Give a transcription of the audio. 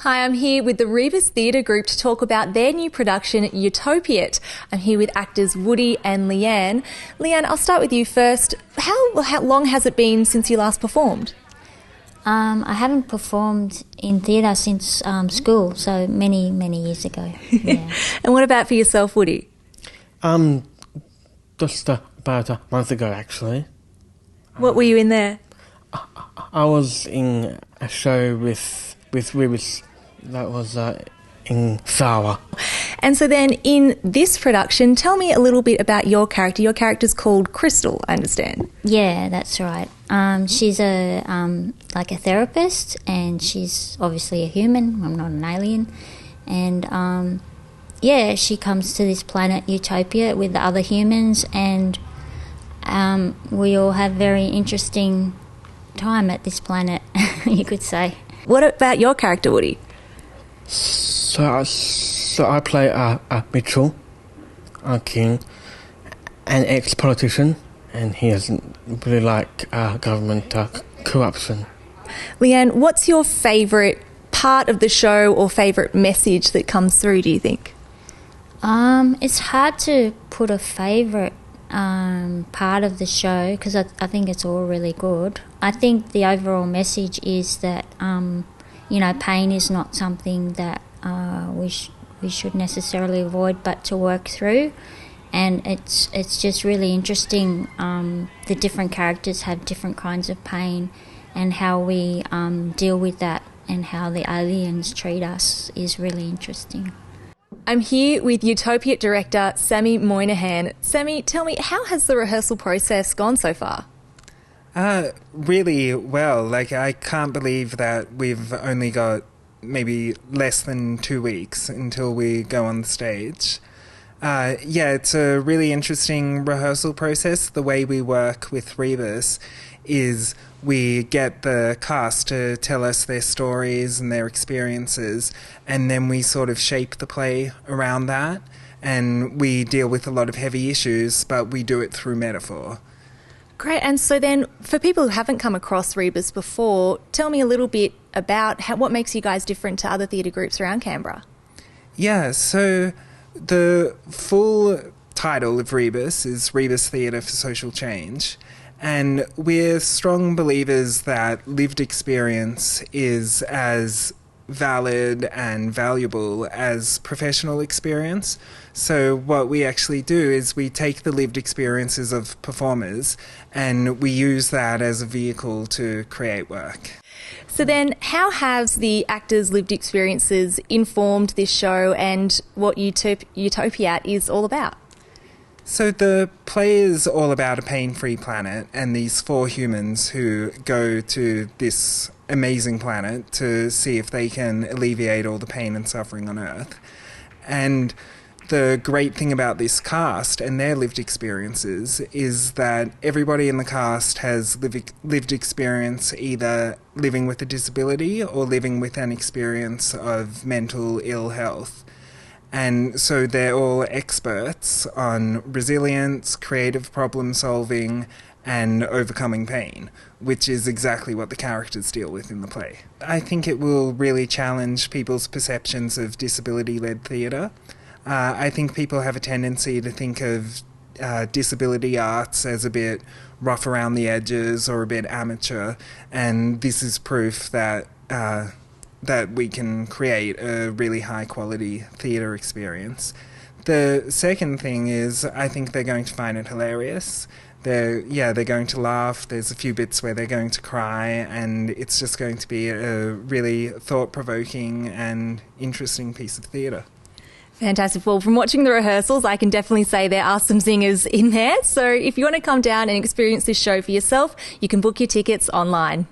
Hi, I'm here with the Rebus Theatre group to talk about their new production, Utopiate. I'm here with actors Woody and Leanne. Leanne, I'll start with you first. How long has it been since you last performed? I haven't performed in theatre since school, so many years ago. Yeah. And what about for yourself, Woody? Just about a month ago, actually. What were you in there? I was in a show with Rebus that was in Sawa. And so then in this production, tell me a little bit about your character. Your character's called Crystal, I understand. Yeah, that's right. She's a therapist, and she's obviously a human. I'm not an alien. And she comes to this planet Utopia with the other humans, and we all have very interesting time at this planet, you could say. What about your character, Woody? So I play Mitchell, a king, an ex-politician, and he doesn't really like government corruption. Leanne, what's your favourite part of the show or favourite message that comes through, do you think? It's hard to put a favourite part of the show because I think it's all really good. I think the overall message is that pain is not something that we should necessarily avoid, but to work through. And it's just really interesting. The different characters have different kinds of pain, and how we deal with that, and how the aliens treat us is really interesting. I'm here with Utopiate director Sammy Moynihan. Sammy, tell me, how has the rehearsal process gone so far? Really well. I can't believe that we've only got maybe less than 2 weeks until we go on the stage. It's a really interesting rehearsal process. The way we work with Rebus is we get the cast to tell us their stories and their experiences, and then we sort of shape the play around that, and we deal with a lot of heavy issues, but we do it through metaphor. Great. And so then, for people who haven't come across Rebus before, tell me a little bit about what makes you guys different to other theatre groups around Canberra. Yeah, so the full title of Rebus is Rebus Theatre for Social Change. And we're strong believers that lived experience is as valid and valuable as professional experience. So what we actually do is we take the lived experiences of performers and we use that as a vehicle to create work. So then, how has the actors' lived experiences informed this show and what Utopiate is all about? So the play is all about a pain-free planet and these 4 humans who go to this amazing planet to see if they can alleviate all the pain and suffering on Earth. And the great thing about this cast and their lived experiences is that everybody in the cast has lived experience, either living with a disability or living with an experience of mental ill health. And so they're all experts on resilience, creative problem solving, and overcoming pain, which is exactly what the characters deal with in the play. I think it will really challenge people's perceptions of disability-led theatre. I think people have a tendency to think of disability arts as a bit rough around the edges or a bit amateur, and this is proof that we can create a really high-quality theatre experience. The second thing is I think they're going to find it hilarious. They're going to laugh. There's a few bits where they're going to cry, and it's just going to be a really thought-provoking and interesting piece of theatre. Fantastic. Well, from watching the rehearsals, I can definitely say there are some singers in there. So if you want to come down and experience this show for yourself, you can book your tickets online.